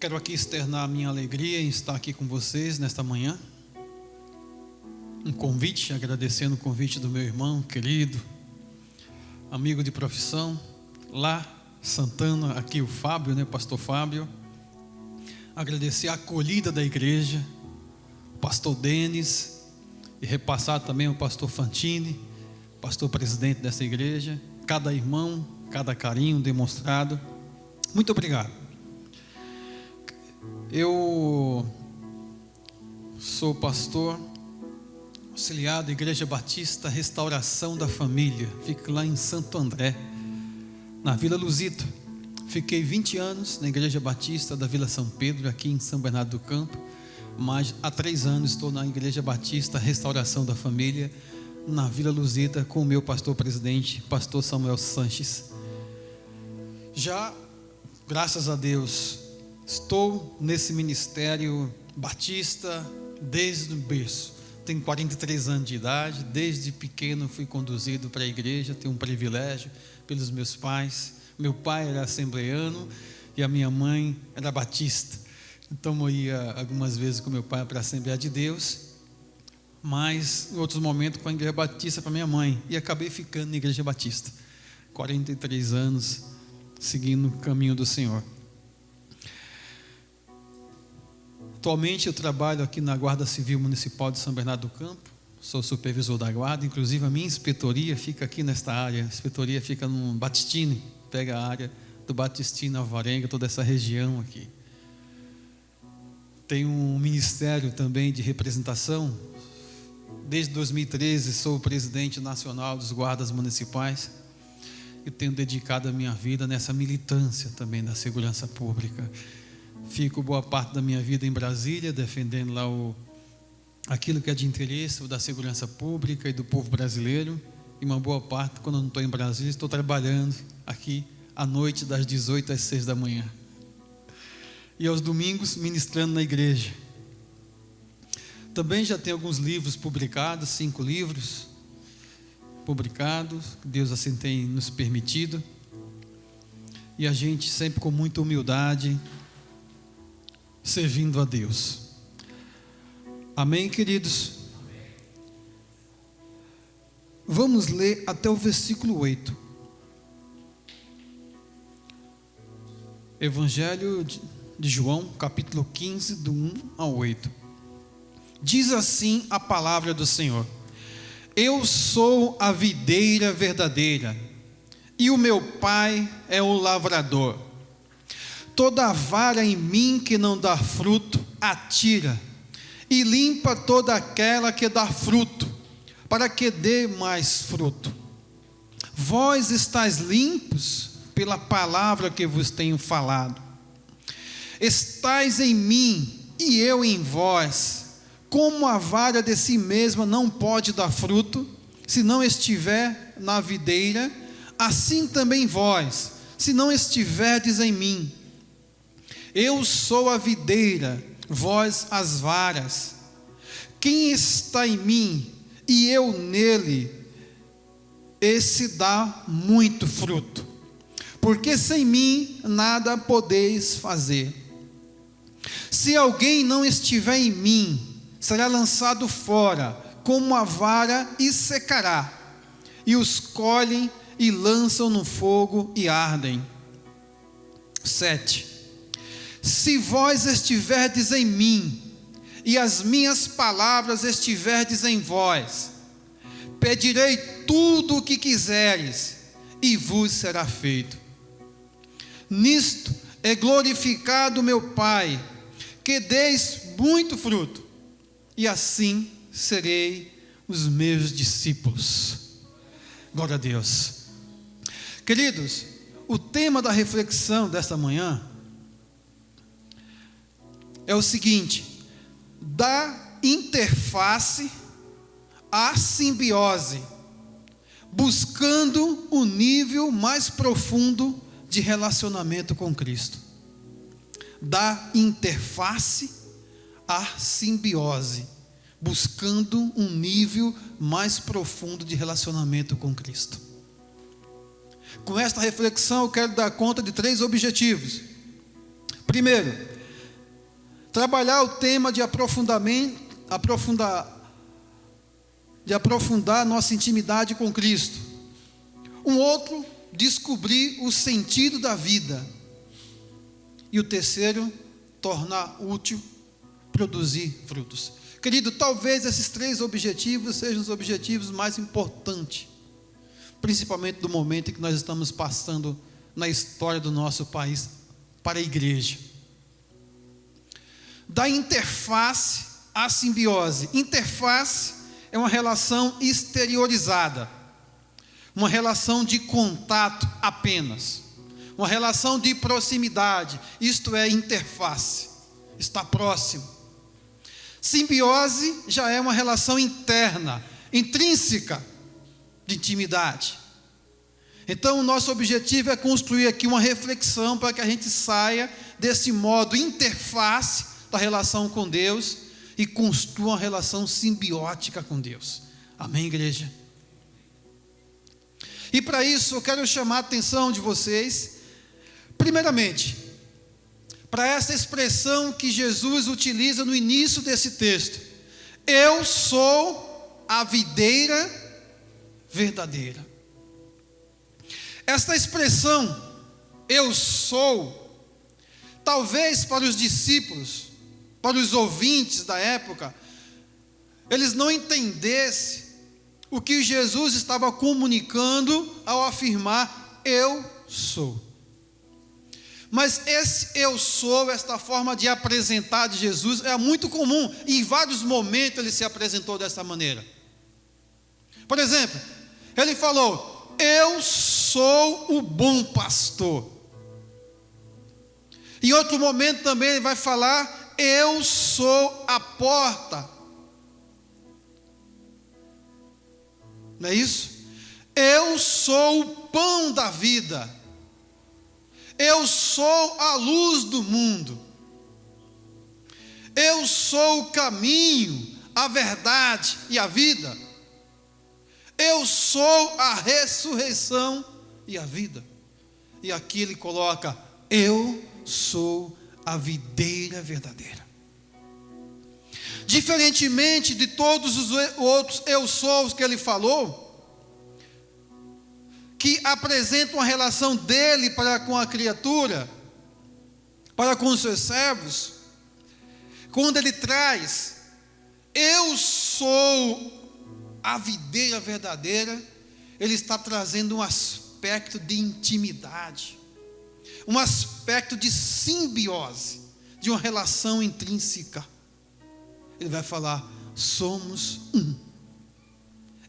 Quero aqui externar a minha alegria em estar aqui com vocês nesta manhã. Um convite, agradecendo o convite do meu irmão querido, amigo de profissão, lá Santana, aqui o Fábio, né, pastor Fábio. Agradecer a acolhida da igreja, o pastor Denis, e repassar também o pastor Fantini, pastor presidente dessa igreja. Cada irmão, cada carinho demonstrado. Muito obrigado. Eu sou pastor auxiliar da Igreja Batista Restauração da Família. Fico lá em Santo André, na Vila Luzita. Fiquei 20 anos na Igreja Batista da Vila São Pedro, aqui em São Bernardo do Campo. Mas há 3 anos estou na Igreja Batista Restauração da Família, na Vila Luzita, com o meu pastor presidente, pastor Samuel Sanches. Já, graças a Deus, estou nesse ministério batista desde o berço. Tenho 43 anos de idade, desde pequeno fui conduzido para a igreja, tenho um privilégio pelos meus pais. Meu pai era assembleano e a minha mãe era batista. Então eu ia algumas vezes com meu pai para a Assembleia de Deus, mas em outros momentos com a Igreja Batista para minha mãe, e acabei ficando na Igreja Batista. 43 anos seguindo o caminho do Senhor. Atualmente eu trabalho aqui na Guarda Civil Municipal de São Bernardo do Campo, sou supervisor da guarda, inclusive a minha inspetoria fica aqui nesta área. A inspetoria fica no Batistini, pega a área do Batistini, Alvarenga, toda essa região aqui. Tenho um ministério também de representação. Desde 2013 sou o presidente nacional dos guardas municipais e tenho dedicado a minha vida nessa militância também da segurança pública. Fico boa parte da minha vida em Brasília, defendendo lá aquilo que é de interesse da segurança pública e do povo brasileiro. E uma boa parte, quando eu não estou em Brasília, estou trabalhando aqui à noite, das 18 às 6 da manhã. E aos domingos, ministrando na igreja. Também já tenho alguns livros publicados, 5 livros publicados, Deus assim tem nos permitido. E a gente sempre com muita humildade, servindo a Deus. Amém, queridos? Vamos ler até o versículo 8. Evangelho de João, capítulo 15, do 1 ao 8. Diz assim a palavra do Senhor: Eu sou a videira verdadeira, e o meu Pai é o lavrador. Toda vara em mim que não dá fruto, atira, e limpa toda aquela que dá fruto, para que dê mais fruto. Vós estáis limpos pela palavra que vos tenho falado. Estais em mim e eu em vós. Como a vara de si mesma não pode dar fruto, se não estiver na videira, assim também vós, se não estiverdes em mim. Eu sou a videira, vós as varas. Quem está em mim e eu nele, esse dá muito fruto, porque sem mim nada podeis fazer. Se alguém não estiver em mim, será lançado fora como a vara e secará, e os colhem e lançam no fogo e ardem. 7. Se vós estiverdes em mim, e as minhas palavras estiverdes em vós, pedirei tudo o que quiseres, e vos será feito. Nisto é glorificado meu Pai, que deis muito fruto, e assim serei os meus discípulos. Glória a Deus. Queridos, o tema da reflexão desta manhã é o seguinte: da interface à simbiose, buscando o nível mais profundo de relacionamento com Cristo. Da interface à simbiose, buscando um nível mais profundo de relacionamento com Cristo. Com esta reflexão eu quero dar conta de 3 objetivos. Primeiro, trabalhar o tema de aprofundar nossa intimidade com Cristo. Um outro, descobrir o sentido da vida. E o terceiro, tornar útil, produzir frutos. Querido, talvez esses 3 objetivos sejam os objetivos mais importantes, principalmente do momento em que nós estamos passando na história do nosso país para a igreja. Da interface à simbiose. Interface é uma relação exteriorizada, uma relação de contato apenas, uma relação de proximidade, isto é interface, está próximo. Simbiose já é uma relação interna, intrínseca, de intimidade. Então o nosso objetivo é construir aqui uma reflexão para que a gente saia desse modo interface da relação com Deus e construa uma relação simbiótica com Deus. Amém, igreja? E para isso eu quero chamar a atenção de vocês, primeiramente, para essa expressão que Jesus utiliza no início desse texto: eu sou a videira verdadeira. Esta expressão, eu sou, talvez para os discípulos, para os ouvintes da época, eles não entendessem o que Jesus estava comunicando ao afirmar eu sou. Mas esse eu sou, esta forma de apresentar de Jesus é muito comum. Em vários momentos ele se apresentou dessa maneira. Por exemplo, ele falou: eu sou o bom pastor. Em outro momento também ele vai falar: eu sou a porta. Não é isso? Eu sou o pão da vida. Eu sou a luz do mundo. Eu sou o caminho, a verdade e a vida. Eu sou a ressurreição e a vida. E aqui ele coloca: eu sou a videira verdadeira. Diferentemente de todos os outros eu sou que ele falou, que apresentam a relação dele para com a criatura, para com os seus servos, quando ele traz eu sou a videira verdadeira, ele está trazendo um aspecto de intimidade, um aspecto de simbiose, de uma relação intrínseca. Ele vai falar: somos um,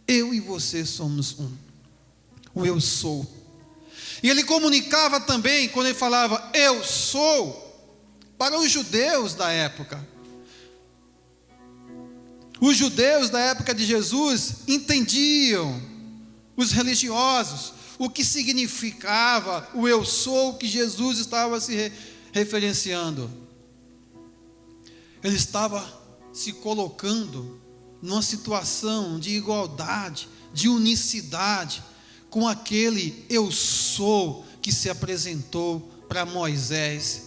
eu e você somos um. O eu sou. E ele comunicava também, quando ele falava eu sou, para os judeus da época. Os judeus da época de Jesus entendiam, os religiosos, o que significava o eu sou que Jesus estava se referenciando. Ele estava se colocando numa situação de igualdade, de unicidade, com aquele eu sou que se apresentou para Moisés,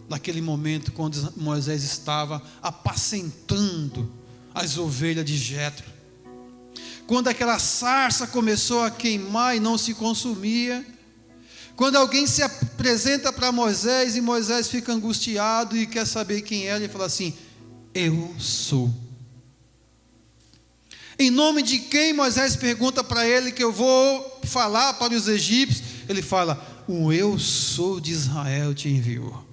naquele momento quando Moisés estava apacentando as ovelhas de Jetro. Quando aquela sarça começou a queimar e não se consumia, quando alguém se apresenta para Moisés e Moisés fica angustiado e quer saber quem é, ele fala assim: eu sou. Em nome de quem Moisés pergunta para ele que eu vou falar para os egípcios? Ele fala: o eu sou de Israel te enviou.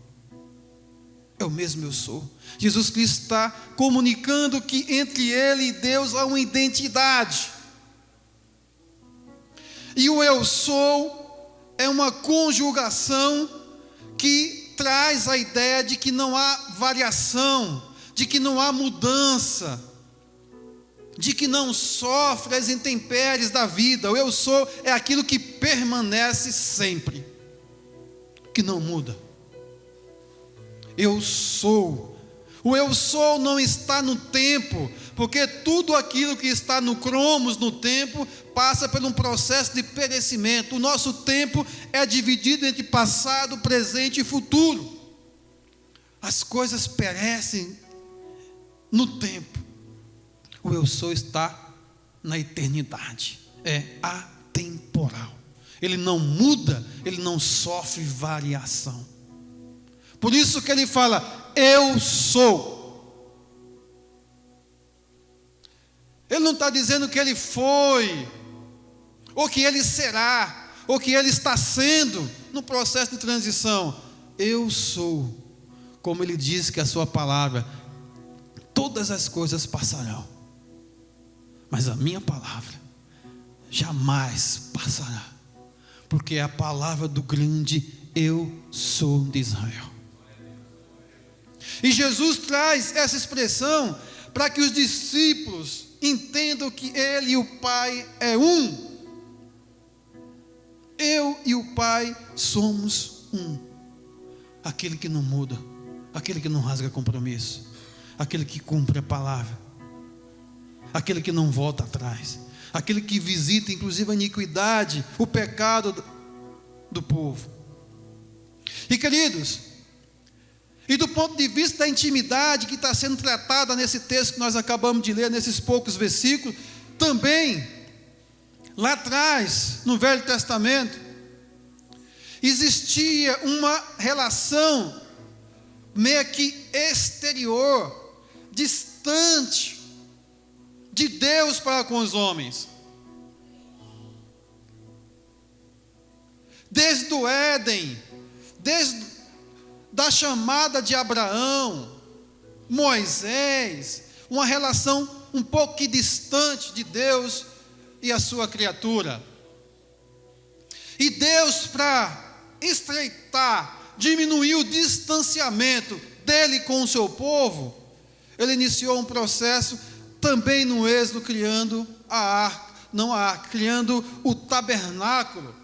É o mesmo eu sou. Jesus Cristo está comunicando que entre ele e Deus há uma identidade. E o eu sou é uma conjugação que traz a ideia de que não há variação, de que não há mudança, de que não sofre as intempéries da vida. O eu sou é aquilo que permanece sempre, que não muda. Eu sou. O eu sou não está no tempo, porque tudo aquilo que está no cromos, no tempo, passa por um processo de perecimento. O nosso tempo é dividido entre passado, presente e futuro. as coisas perecem no tempo. O eu sou está na eternidade, é atemporal. Ele não muda, ele não sofre variação. Por isso que ele fala, eu sou. Ele não está dizendo que ele foi, ou que ele será, ou que ele está sendo no processo de transição. Eu sou, como ele diz que a sua palavra, todas as coisas passarão, mas a minha palavra jamais passará, porque é a palavra do grande eu sou de Israel. E Jesus traz essa expressão para que os discípulos entendam que Ele e o Pai é um. Eu e o Pai somos um. Aquele que não muda, aquele que não rasga compromisso, aquele que cumpre a palavra, aquele que não volta atrás, aquele que visita inclusive a iniquidade, o pecado do povo. E queridos, e do ponto de vista da intimidade que está sendo tratada nesse texto que nós acabamos de ler, nesses poucos versículos, também, lá atrás, no Velho Testamento, existia uma relação meio que exterior, distante de Deus para com os homens. Desde o Éden, desde da chamada de Abraão, Moisés, uma relação um pouco que distante de Deus e a sua criatura. E Deus, para estreitar, diminuir o distanciamento dele com o seu povo, ele iniciou um processo também no Êxodo, criando criando o tabernáculo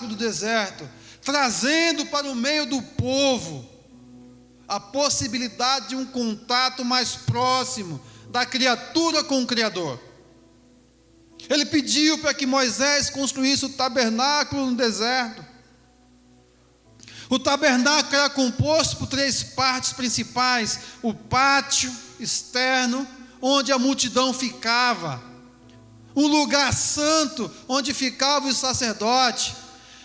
do deserto, trazendo para o meio do povo a possibilidade de um contato mais próximo da criatura com o Criador. Ele pediu para que Moisés construísse o tabernáculo no deserto. O tabernáculo era composto por 3 partes principais: o pátio externo, onde a multidão ficava, um lugar santo, onde ficava o sacerdote,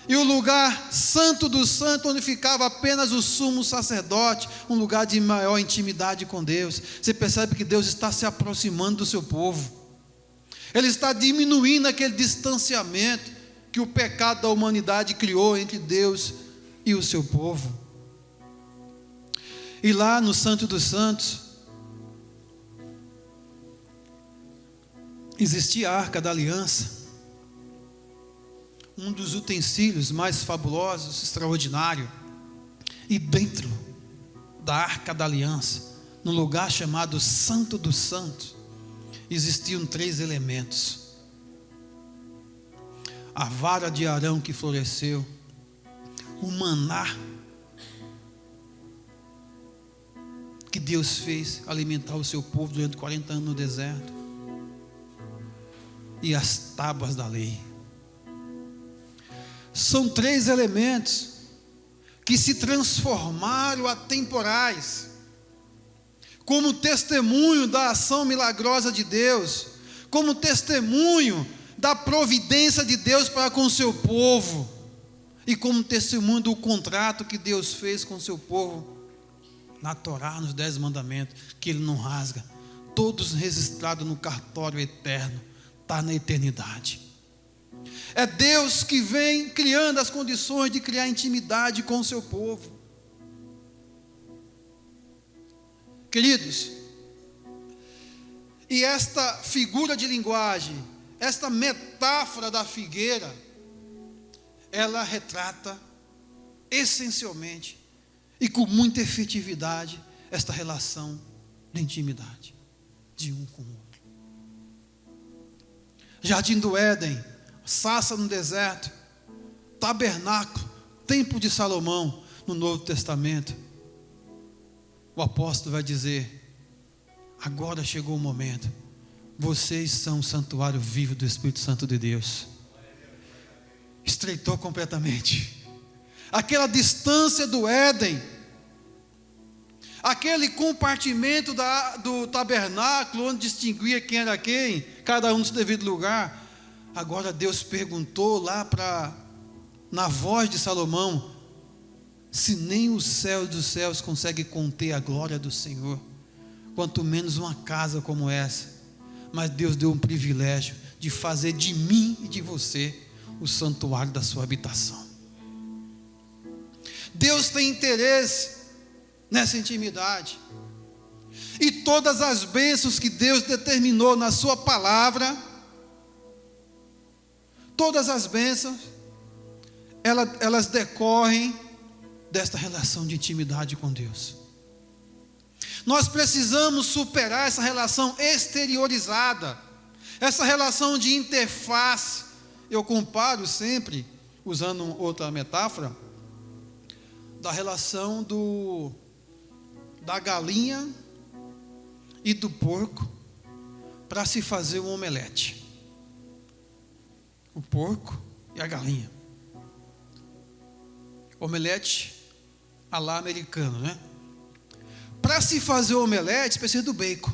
e o lugar santo do santo, onde ficava apenas o sumo sacerdote, um lugar de maior intimidade com Deus. Você percebe que Deus está se aproximando do seu povo, Ele está diminuindo aquele distanciamento que o pecado da humanidade criou entre Deus e o seu povo. E lá no Santo dos Santos, existia a Arca da Aliança, um dos utensílios mais fabulosos, extraordinário. E dentro da Arca da Aliança, no lugar chamado Santo dos Santos, existiam 3 elementos: a vara de Arão que floresceu, o maná que Deus fez alimentar o seu povo durante 40 anos no deserto, e as tábuas da lei. São 3 elementos que se transformaram a temporais, como testemunho da ação milagrosa de Deus, como testemunho da providência de Deus para com o seu povo, e como testemunho do contrato que Deus fez com o seu povo na Torá, nos 10 mandamentos, que Ele não rasga, todos registrados no cartório eterno, está na eternidade. É Deus que vem criando as condições de criar intimidade com o seu povo. Queridos, e esta figura de linguagem, esta metáfora da figueira, ela retrata essencialmente e com muita efetividade esta relação de intimidade de um com o outro. Jardim do Éden, sarça no deserto, tabernáculo, templo de Salomão no Novo Testamento. O apóstolo vai dizer: agora chegou o momento, vocês são o santuário vivo do Espírito Santo de Deus. Estreitou completamente. aquela distância do Éden, aquele compartimento do tabernáculo, onde distinguia quem era quem, cada um no seu devido lugar. Agora Deus perguntou lá na voz de Salomão, se nem o céu dos céus consegue conter a glória do Senhor, quanto menos uma casa como essa. Mas Deus deu um privilégio de fazer de mim e de você o santuário da sua habitação. Deus tem interesse nessa intimidade, e todas as bênçãos que Deus determinou na sua palavra, todas as bênçãos, elas decorrem desta relação de intimidade com Deus. Nós precisamos superar essa relação exteriorizada, essa relação de interface. Eu comparo sempre, usando outra metáfora, da relação da galinha e do porco para se fazer um omelete. O porco e a galinha. Omelete à la americano, né? Para se fazer o omelete, precisa do bacon.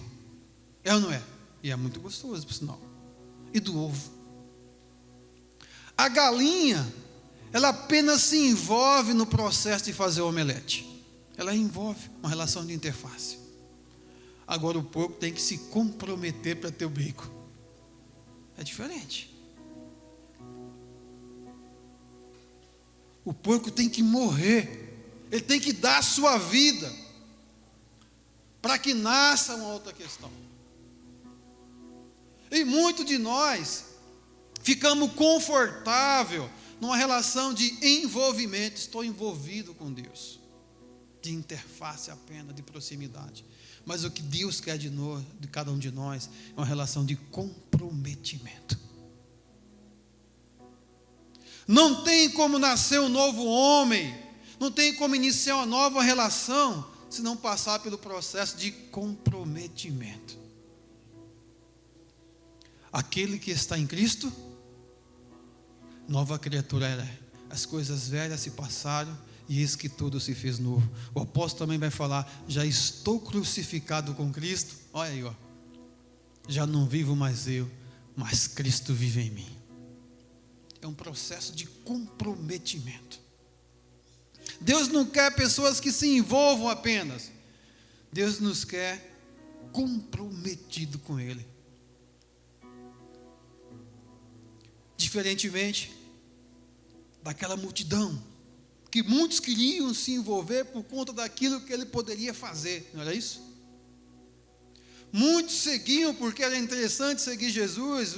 É ou não é? E é muito gostoso, por sinal. E do ovo. A galinha, ela apenas se envolve no processo de fazer o omelete. Ela envolve uma relação de interface. Agora o porco tem que se comprometer para ter o bacon. É diferente. O porco tem que morrer. Ele tem que dar a sua vida para que nasça uma outra questão. E muitos de nós ficamos confortáveis numa relação de envolvimento. Estou envolvido com Deus, de interface apenas, de proximidade. Mas o que Deus quer de cada um de nós é uma relação de comprometimento. Não tem como nascer um novo homem, não tem como iniciar uma nova relação se não passar pelo processo de comprometimento. Aquele que está em Cristo, nova criatura é. As coisas velhas se passaram e eis que tudo se fez novo. O apóstolo também vai falar, já estou crucificado com Cristo. Olha aí, ó. Já não vivo mais eu, mas Cristo vive em mim. É um processo de comprometimento. Deus não quer pessoas que se envolvam apenas. Deus nos quer comprometido com Ele. Diferentemente daquela multidão, que muitos queriam se envolver por conta daquilo que Ele poderia fazer, não era isso? Muitos seguiam porque era interessante seguir Jesus,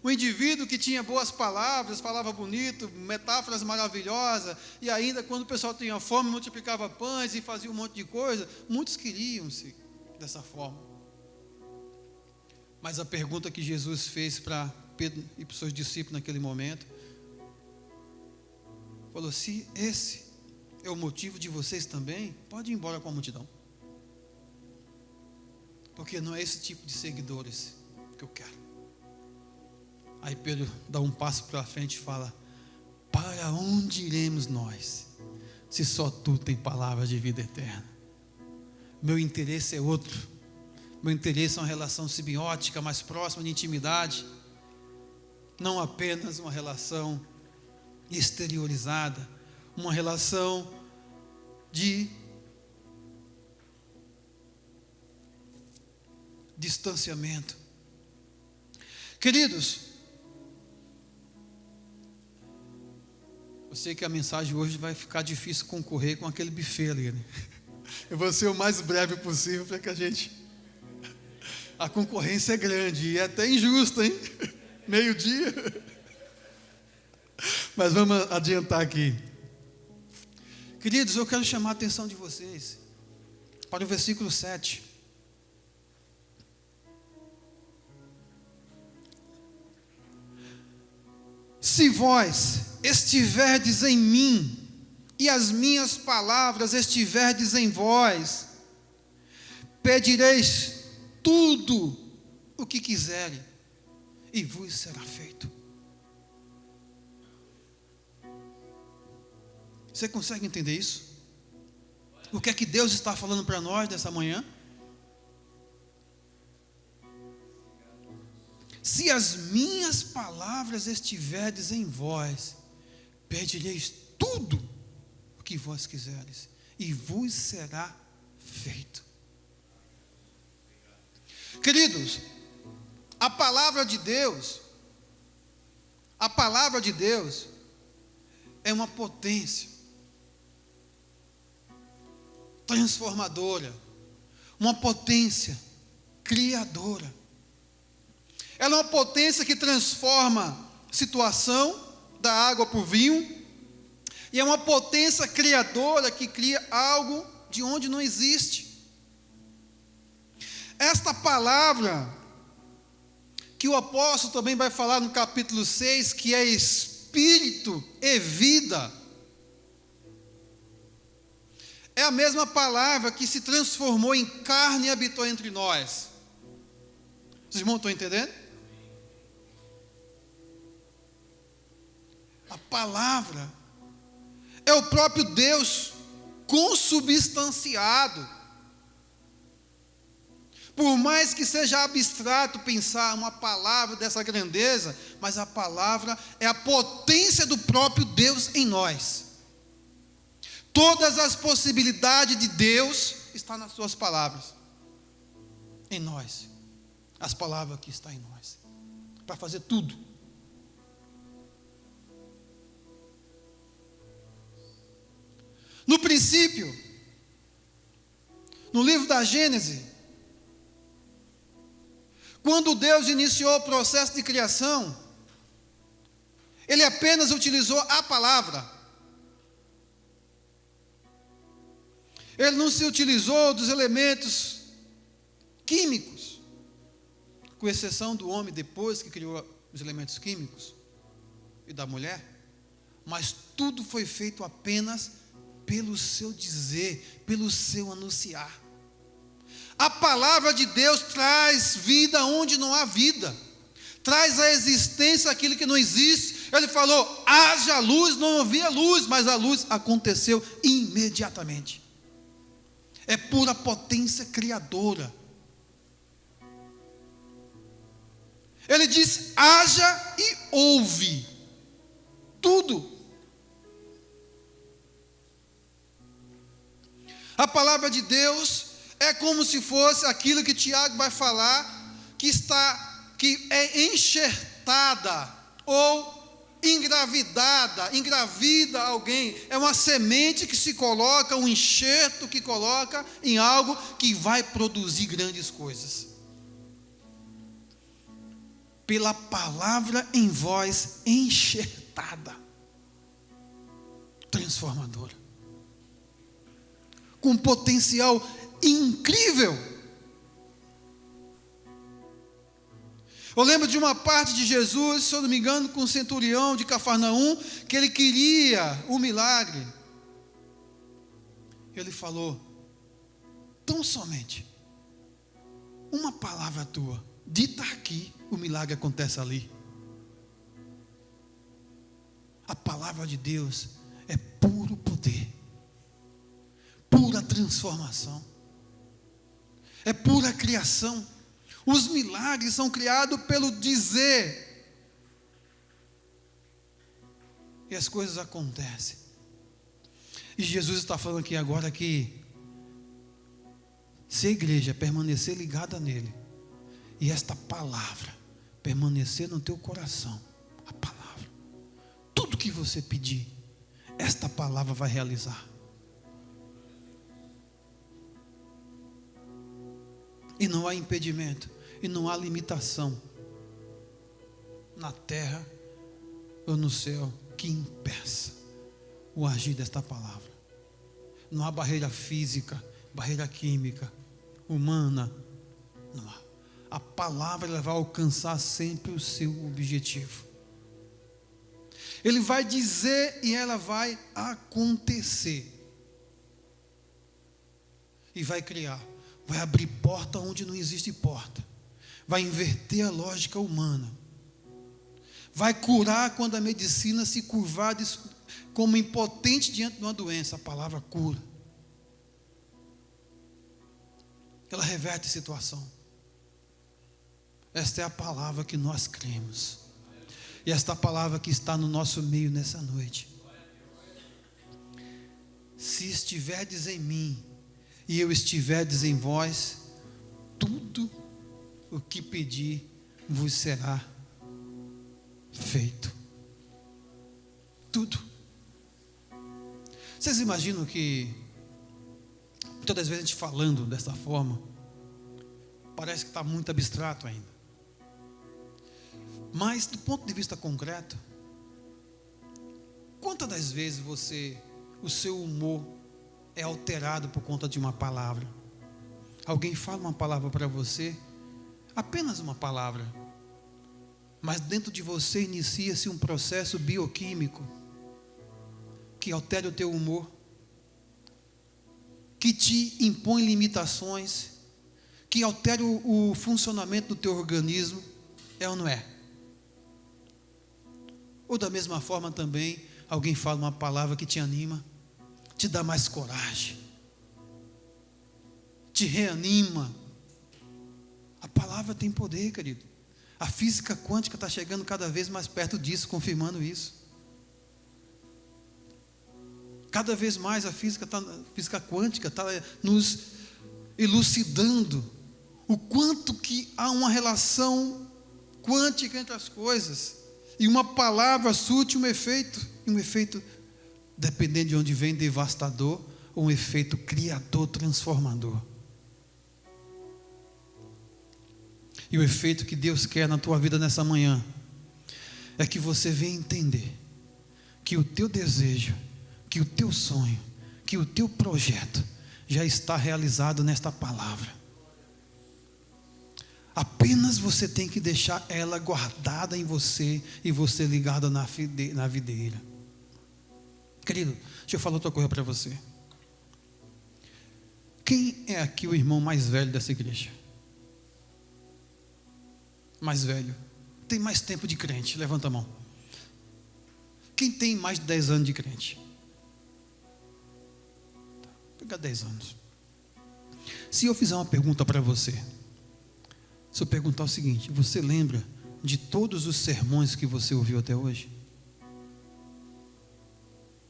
um indivíduo que tinha boas palavras, falava bonito, metáforas maravilhosas, e ainda quando o pessoal tinha fome, multiplicava pães e fazia um monte de coisa. Muitos queriam-se dessa forma. Mas a pergunta que Jesus fez para Pedro e para os seus discípulos naquele momento, falou, se esse é o motivo de vocês também, pode ir embora com a multidão. Porque não é esse tipo de seguidores que eu quero. Aí Pedro dá um passo para frente e fala, para onde iremos nós, se só tu tem palavras de vida eterna? Meu interesse é outro. Meu interesse é uma relação simbiótica, mais próxima de intimidade. Não apenas uma relação exteriorizada, uma relação de distanciamento. Queridos, eu sei que a mensagem hoje vai ficar difícil concorrer com aquele buffet ali, né? Eu vou ser o mais breve possível para que a concorrência é grande e é até injusta, hein? Meio-dia. Mas vamos adiantar aqui. Queridos, eu quero chamar a atenção de vocês para o versículo 7. Se vós estiverdes em mim, e as minhas palavras estiverdes em vós, pedireis tudo o que quiserem, e vos será feito. Você consegue entender isso? O que é que Deus está falando para nós nessa manhã? Se as minhas palavras estiverdes em vós, pedireis tudo o que vós quiseres, e vos será feito. Queridos, a palavra de Deus é uma potência transformadora, uma potência criadora. Ela é uma potência que transforma situação da água para o vinho, e é uma potência criadora que cria algo de onde não existe. Esta palavra, que o apóstolo também vai falar no capítulo 6, que é espírito e vida, é a mesma palavra que se transformou em carne e habitou entre nós. Os irmãos estão entendendo? A palavra é o próprio Deus consubstanciado. Por mais que seja abstrato pensar uma palavra dessa grandeza, mas a palavra é a potência do próprio Deus em nós. Todas as possibilidades de Deus estão nas suas palavras, em nós. As palavras que estão em nós, para fazer tudo. No princípio, no livro da Gênesis, quando Deus iniciou o processo de criação, Ele apenas utilizou a palavra. Ele não se utilizou dos elementos químicos, com exceção do homem depois que criou os elementos químicos, e da mulher, mas tudo foi feito apenas pelo seu dizer, pelo seu anunciar. A palavra de Deus traz vida onde não há vida, traz a existência aquilo que não existe. Ele falou, haja luz, não havia luz, mas a luz aconteceu imediatamente. É pura potência criadora. Ele diz, haja e ouve, tudo. A palavra de Deus é como se fosse aquilo que Tiago vai falar, que é enxertada ou engravida alguém. É uma semente que se coloca, um enxerto que coloca em algo que vai produzir grandes coisas. Pela palavra em vós enxertada, transformadora, com potencial incrível. Eu lembro de uma parte de Jesus, se eu não me engano, com o centurião de Cafarnaum, que ele queria o milagre. Ele falou, tão somente uma palavra tua, dita aqui, o milagre acontece ali. A palavra de Deus é puro poder, pura transformação, é pura criação. Os milagres são criados pelo dizer, e as coisas acontecem. E Jesus está falando aqui agora que se a igreja permanecer ligada nele, e esta palavra permanecer no teu coração, a palavra, tudo que você pedir, esta palavra vai realizar. E não há impedimento, e não há limitação na terra ou no céu que impeça o agir desta palavra. Não há barreira física, barreira química, humana, não há. A palavra ela vai alcançar sempre o seu objetivo. Ele vai dizer e ela vai acontecer. E vai criar. Vai abrir porta onde não existe porta. Vai inverter a lógica humana. Vai curar quando a medicina se curvar Como impotente diante de uma doença, a palavra cura. Ela reverte a situação. Esta é a palavra que nós cremos. E esta palavra que está no nosso meio nessa noite. Se estiverdes em mim e eu estiverdes em vós, tudo o que pedir vos será feito. Tudo. Vocês imaginam que todas as vezes a gente falando dessa forma, parece que está muito abstrato ainda. Mas do ponto de vista concreto, quantas das vezes o seu humor é alterado por conta de uma palavra? Alguém fala uma palavra para você, apenas uma palavra, mas dentro de você inicia-se um processo bioquímico que altera o teu humor, que te impõe limitações, que altera o funcionamento do teu organismo, é ou não é? Ou da mesma forma também, alguém fala uma palavra que te anima, te dá mais coragem, te reanima. A palavra tem poder, querido. A física quântica está chegando cada vez mais perto disso, confirmando isso. Cada vez mais a física quântica está nos elucidando o quanto que há uma relação quântica entre as coisas. E uma palavra surte um efeito, dependendo de onde vem, devastador, ou um efeito criador, transformador. E o efeito que Deus quer na tua vida nessa manhã é que você venha entender que o teu desejo, que o teu sonho, que o teu projeto já está realizado nesta palavra. Apenas você tem que deixar ela guardada em você e você ligado na videira. Querido, deixa eu falar outra coisa para você. Quem é aqui o irmão mais velho dessa igreja? Mais velho. Tem mais tempo de crente? Levanta a mão. Quem tem mais de 10 anos de crente? Pega 10 anos. Se eu fizer uma pergunta para você, se eu perguntar o seguinte: você lembra de todos os sermões que você ouviu até hoje?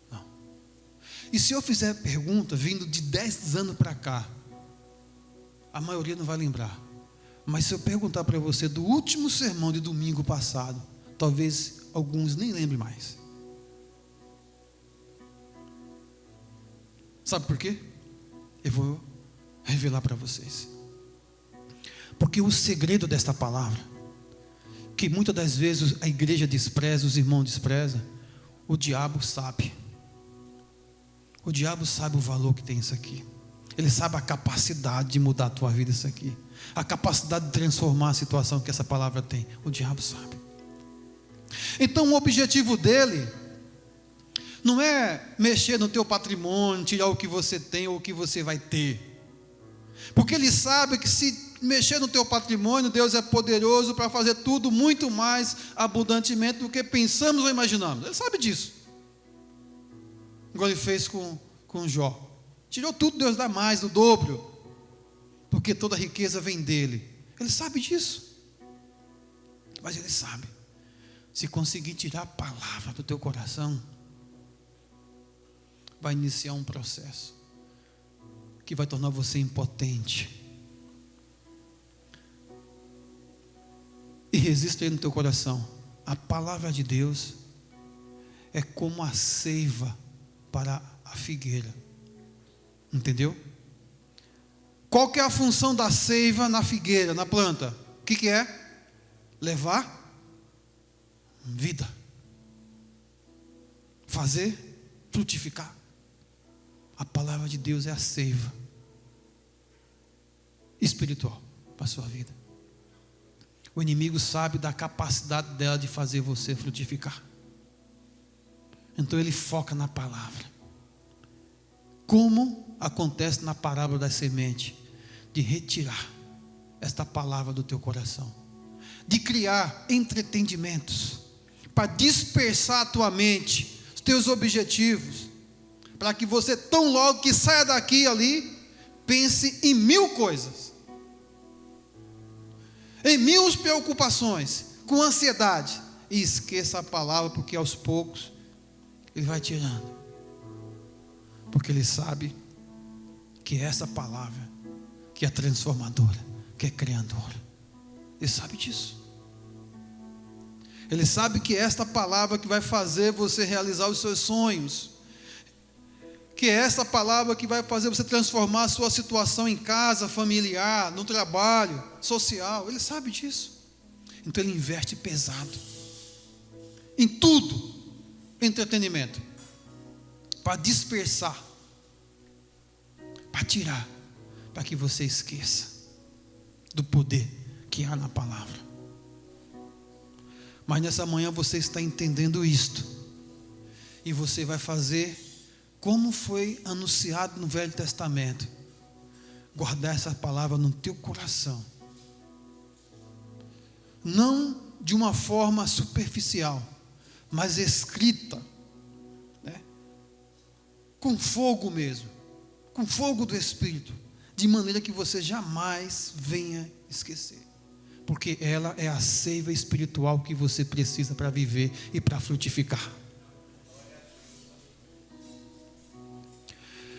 Não. E se eu fizer pergunta vindo de 10 anos para cá, a maioria não vai lembrar. Mas se eu perguntar para você do último sermão de domingo passado, talvez alguns nem lembrem mais. Sabe por quê? Eu vou revelar para vocês. Porque o segredo desta palavra, que muitas das vezes a igreja despreza, os irmãos desprezam, o diabo sabe. O diabo sabe o valor que tem isso aqui. Ele sabe a capacidade de mudar a tua vida isso aqui. A capacidade de transformar a situação que essa palavra tem. O diabo sabe. Então o objetivo dele não é mexer no teu patrimônio, tirar o que você tem ou o que você vai ter. Porque ele sabe que se mexer no teu patrimônio, Deus é poderoso para fazer tudo muito mais abundantemente do que pensamos ou imaginamos. Ele sabe disso. Igual ele fez com Jó. Tirou tudo, Deus dá mais, o dobro. Porque toda a riqueza vem dele. Ele sabe disso. Mas ele sabe. Se conseguir tirar a palavra do teu coração, vai iniciar um processo que vai tornar você impotente. E resista aí no teu coração. A palavra de Deus é como a seiva para a figueira. Entendeu? Qual que é a função da seiva na figueira, na planta? O que é? Levar vida. Fazer frutificar. A palavra de Deus é a seiva espiritual para a sua vida. O inimigo sabe da capacidade dela de fazer você frutificar. Então ele foca na palavra. Como acontece na parábola da semente, de retirar esta palavra do teu coração, de criar entretenimentos para dispersar a tua mente os teus objetivos, para que você, tão logo que saia daqui ali, pense em 1000 coisas, em 1000 preocupações, com ansiedade, e esqueça a palavra, porque aos poucos ele vai tirando, porque ele sabe que é essa palavra que é transformadora, que é criadora. Ele sabe disso. Ele sabe que é esta palavra que vai fazer você realizar os seus sonhos, que é essa palavra que vai fazer você transformar a sua situação em casa, familiar, no trabalho, social. Ele sabe disso. Então ele investe pesado em tudo, entretenimento, para dispersar, para tirar, para que você esqueça do poder que há na palavra. Mas nessa manhã você está entendendo isto, e você vai fazer como foi anunciado no Velho Testamento: guardar essa palavra no teu coração, não de uma forma superficial, mas escrita, né? Com fogo mesmo, com fogo do Espírito, de maneira que você jamais venha esquecer, porque ela é a seiva espiritual que você precisa para viver e para frutificar.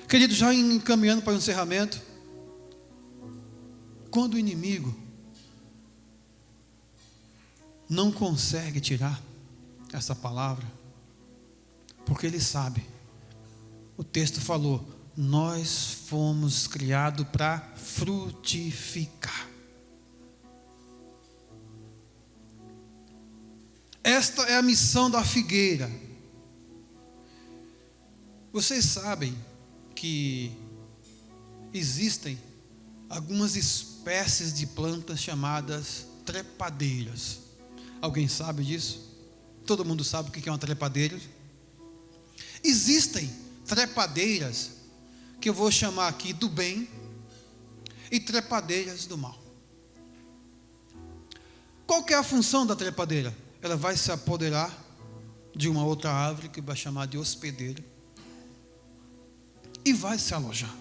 Querido, já encaminhando para o encerramento, quando o inimigo não consegue tirar essa palavra, porque ele sabe, o texto falou, nós fomos criados para frutificar. Esta é a missão da figueira. Vocês sabem que existem algumas espécies de plantas chamadas trepadeiras. Alguém sabe disso? Todo mundo sabe o que é uma trepadeira? Existem trepadeiras que eu vou chamar aqui do bem e trepadeiras do mal. Qual que é a função da trepadeira? Ela vai se apoderar de uma outra árvore que vai chamar de hospedeira e vai se alojar.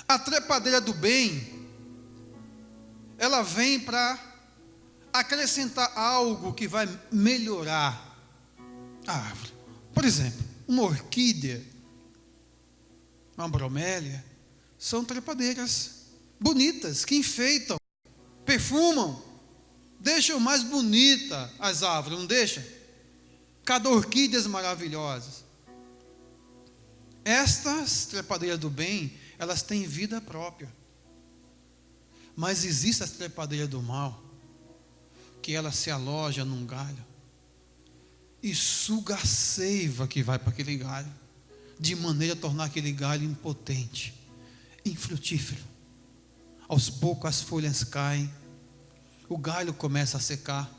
A trepadeira do bem, ela vem para acrescentar algo que vai melhorar a árvore. Por exemplo, uma orquídea, uma bromélia, são trepadeiras bonitas, que enfeitam, perfumam, deixam mais bonita as árvores, não deixa? Cada orquídeas maravilhosas. Estas trepadeiras do bem, elas têm vida própria. Mas existe as trepadeiras do mal, que ela se aloja num galho e suga a seiva que vai para aquele galho, de maneira a tornar aquele galho impotente, infrutífero. Aos poucos as folhas caem, o galho começa a secar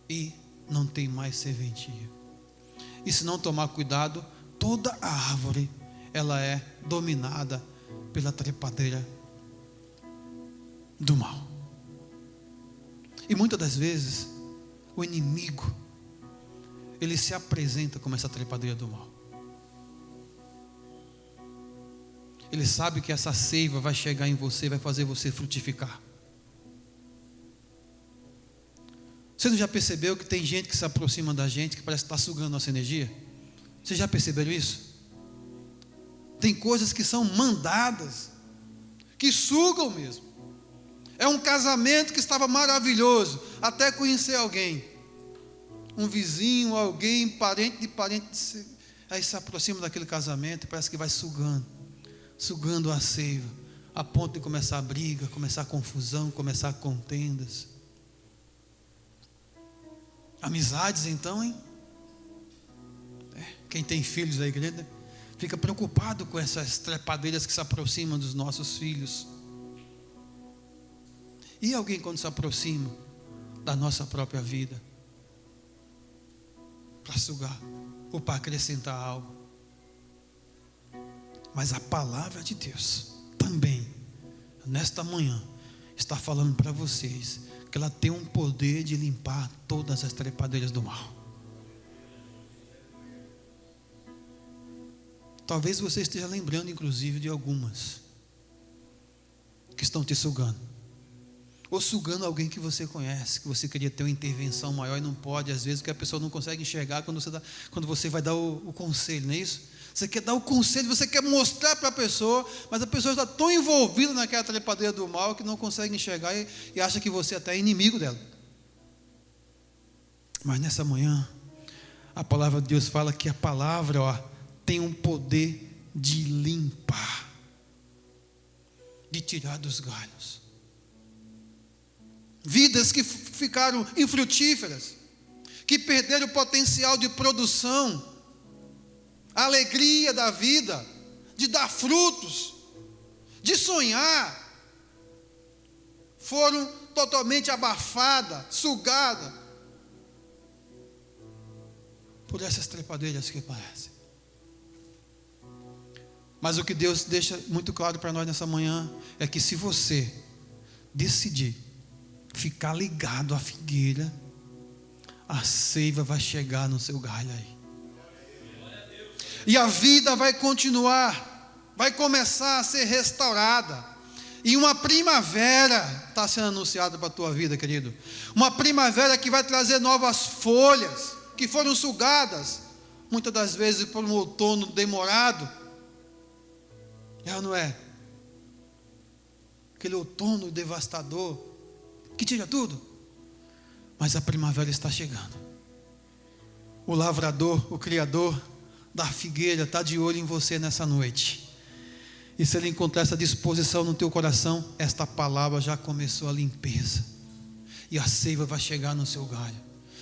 e não tem mais serventia. E se não tomar cuidado, toda a árvore ela é dominada pela trepadeira do mal. E muitas das vezes o inimigo ele se apresenta como essa trepadeira do mal. Ele sabe que essa seiva vai chegar em você, vai fazer você frutificar. Você não já percebeu que tem gente que se aproxima da gente que parece estar sugando nossa energia? Vocês já perceberam isso? Tem coisas que são mandadas, que sugam mesmo. É um casamento que estava maravilhoso, até conhecer alguém, um vizinho, alguém, parente de parente, aí se aproxima daquele casamento e parece que vai sugando a seiva, a ponto de começar a briga, começar a confusão, começar a contendas. Amizades então, hein? Quem tem filhos da igreja fica preocupado com essas trepadeiras que se aproximam dos nossos filhos. E alguém quando se aproxima da nossa própria vida, para sugar ou para acrescentar algo. Mas a palavra de Deus também, nesta manhã, está falando para vocês que ela tem um poder de limpar todas as trepadeiras do mal. Talvez você esteja lembrando, inclusive, de algumas que estão te sugando, ou sugando alguém que você conhece, que você queria ter uma intervenção maior e não pode, às vezes, porque a pessoa não consegue enxergar quando você vai dar o conselho, não é isso? Você quer dar o conselho, você quer mostrar para a pessoa, mas a pessoa está tão envolvida naquela trepadeira do mal que não consegue enxergar e acha que você até é inimigo dela. Mas nessa manhã, a palavra de Deus fala que a palavra, tem um poder de limpar, de tirar dos galhos. Vidas que ficaram infrutíferas, que perderam o potencial de produção, a alegria da vida, de dar frutos, de sonhar, foram totalmente abafadas, sugadas por essas trepadeiras que parecem. Mas o que Deus deixa muito claro para nós nessa manhã é que se você decidir ficar ligado à figueira, a seiva vai chegar no seu galho aí. E a vida vai continuar, vai começar a ser restaurada. E uma primavera está sendo anunciada para a tua vida, querido. Uma primavera que vai trazer novas folhas, que foram sugadas, muitas das vezes por um outono demorado. Não é? Aquele outono devastador, que tira tudo. Mas a primavera está chegando. O lavrador, o criador da figueira está de olho em você nessa noite. E se ele encontrar essa disposição no teu coração, esta palavra já começou a limpeza. E a seiva vai chegar no seu galho.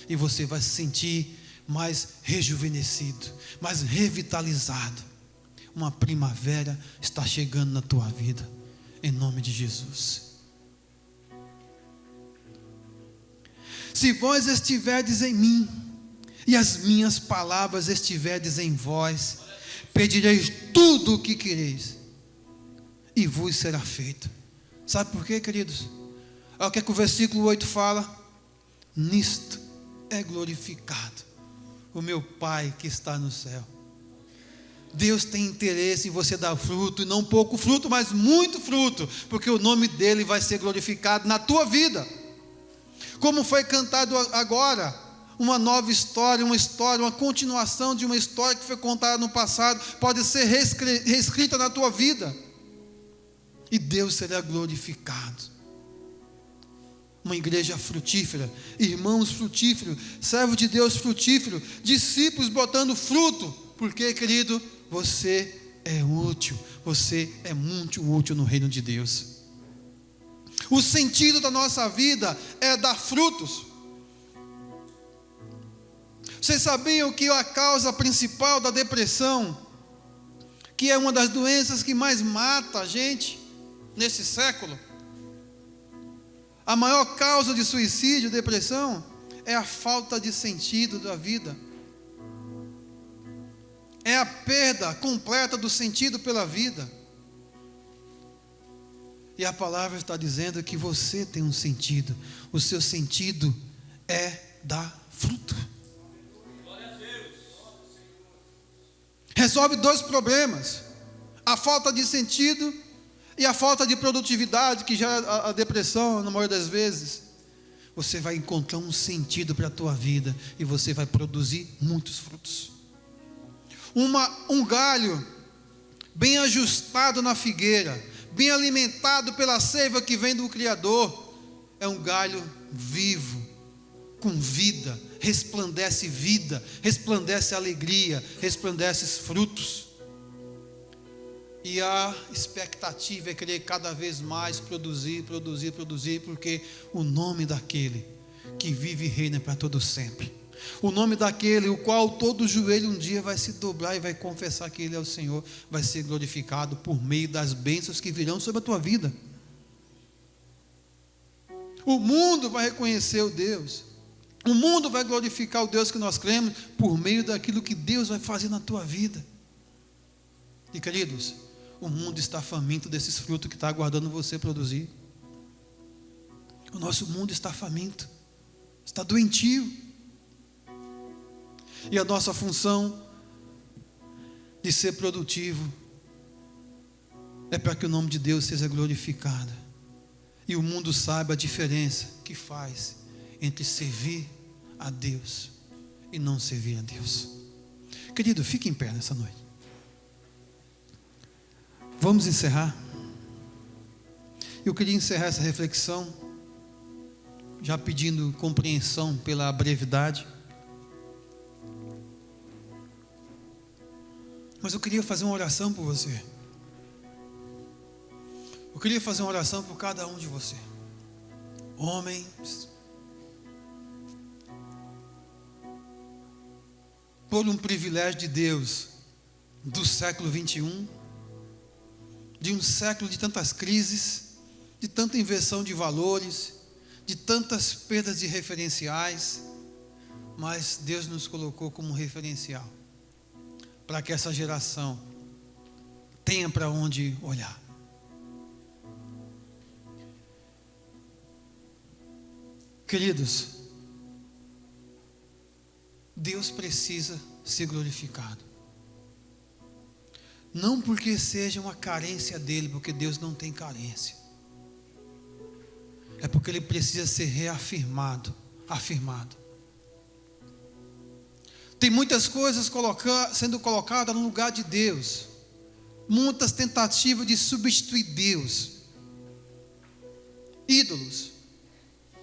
E você vai se sentir mais rejuvenescido, mais revitalizado. Uma primavera está chegando na tua vida, em nome de Jesus. Se vós estiverdes em mim, e as minhas palavras estiverdes em vós, pedireis tudo o que quereis, e vos será feito. Sabe por quê, queridos? Olha o que o versículo 8 fala: nisto é glorificado o meu Pai que está no céu. Deus tem interesse em você dar fruto, e não pouco fruto, mas muito fruto, porque o nome dele vai ser glorificado na tua vida. Como foi cantado agora, uma nova história, uma continuação de uma história que foi contada no passado, pode ser reescrita na tua vida, e Deus será glorificado. Uma igreja frutífera, irmãos frutíferos, servos de Deus frutíferos, discípulos botando fruto, porque, querido, você é útil, você é muito útil no reino de Deus. O sentido da nossa vida é dar frutos. Vocês sabiam que a causa principal da depressão, que é uma das doenças que mais mata a gente nesse século, a maior causa de suicídio, depressão, é a falta de sentido da vida. É a perda completa do sentido pela vida. E a palavra está dizendo que você tem um sentido. O seu sentido é dar fruto. Resolve dois problemas: a falta de sentido e a falta de produtividade, que já é a depressão, na maioria das vezes. Você vai encontrar um sentido para a tua vida e você vai produzir muitos frutos. Um galho bem ajustado na figueira, bem alimentado pela seiva que vem do Criador, é um galho vivo, com vida, resplandece alegria, resplandece frutos. E a expectativa é querer cada vez mais produzir, porque o nome daquele que vive e reina para todo sempre, o nome daquele o qual todo joelho um dia vai se dobrar e vai confessar que Ele é o Senhor, vai ser glorificado por meio das bênçãos que virão sobre a tua vida. O mundo vai reconhecer o Deus, o mundo vai glorificar o Deus que nós cremos, por meio daquilo que Deus vai fazer na tua vida. E, queridos, o mundo está faminto desses frutos que está aguardando você produzir. O nosso mundo está faminto, está doentio. E a nossa função de ser produtivo, é para que o nome de Deus seja glorificado e o mundo saiba a diferença que faz entre servir a Deus e não servir a Deus. Querido, fique em pé nessa noite. Vamos encerrar. Eu queria encerrar essa reflexão já pedindo compreensão pela brevidade. Mas eu queria fazer uma oração por você. Eu queria fazer uma oração por cada um de você. Homens, por um privilégio de Deus do século 21, de um século de tantas crises, de tanta inversão de valores, de tantas perdas de referenciais, mas Deus nos colocou como referencial, para que essa geração tenha para onde olhar. Queridos, Deus precisa ser glorificado. Não porque seja uma carência dele, porque Deus não tem carência. É porque ele precisa ser reafirmado, afirmado. Tem muitas coisas sendo colocadas no lugar de Deus. Muitas tentativas de substituir Deus. Ídolos.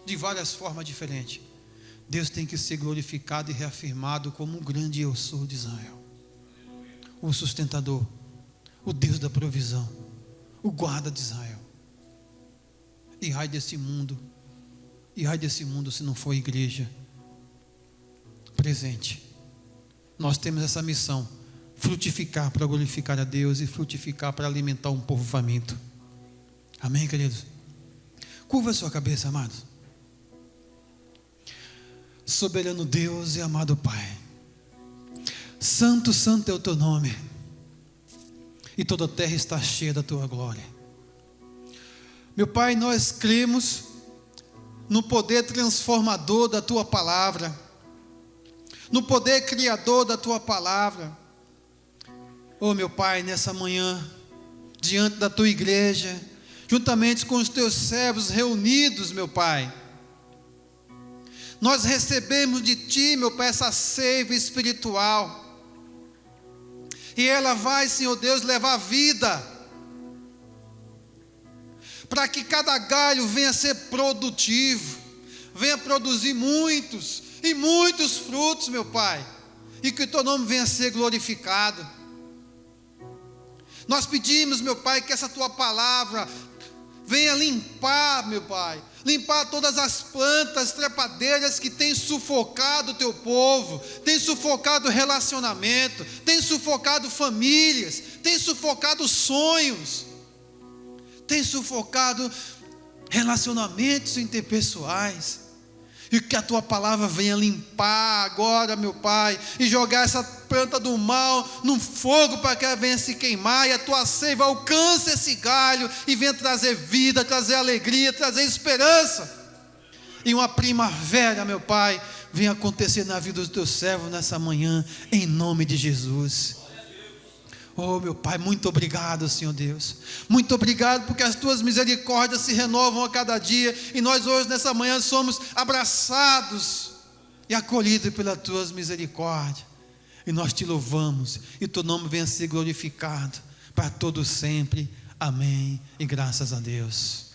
De várias formas diferentes. Deus tem que ser glorificado e reafirmado como o grande eu sou de Israel. O sustentador. O Deus da provisão. O guarda de Israel. E ai desse mundo. E ai desse mundo se não for igreja presente. Nós temos essa missão. Frutificar para glorificar a Deus e frutificar para alimentar um povo faminto. Amém, queridos? Curva a sua cabeça, amados. Soberano Deus e amado Pai, santo, santo é o teu nome, e toda a terra está cheia da tua glória. Meu Pai, nós cremos no poder transformador da tua palavra, no poder criador da tua palavra. Oh meu Pai, nessa manhã, diante da tua igreja, juntamente com os teus servos reunidos, meu Pai, nós recebemos de Ti, meu Pai, essa seiva espiritual. E ela vai, Senhor Deus, levar vida. Para que cada galho venha ser produtivo. Venha produzir muitos e muitos frutos, meu Pai. E que o Teu nome venha ser glorificado. Nós pedimos, meu Pai, que essa Tua palavra venha limpar, meu Pai, limpar todas as plantas trepadeiras que têm sufocado o teu povo, têm sufocado relacionamento, têm sufocado famílias, têm sufocado sonhos, têm sufocado relacionamentos interpessoais. E que a tua palavra venha limpar agora, meu Pai, e jogar essa planta do mal no fogo para que ela venha se queimar, e a tua seiva alcance esse galho e venha trazer vida, trazer alegria, trazer esperança. E uma primavera, meu Pai, venha acontecer na vida dos teus servos nessa manhã, em nome de Jesus. Oh meu Pai, muito obrigado, Senhor Deus. Muito obrigado porque as tuas misericórdias se renovam a cada dia. E nós hoje nessa manhã somos abraçados e acolhidos pelas tuas misericórdias. E nós te louvamos. E teu nome venha ser glorificado para todo sempre. Amém. E graças a Deus.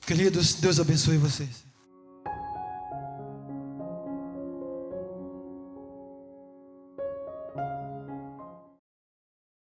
Queridos, Deus abençoe vocês.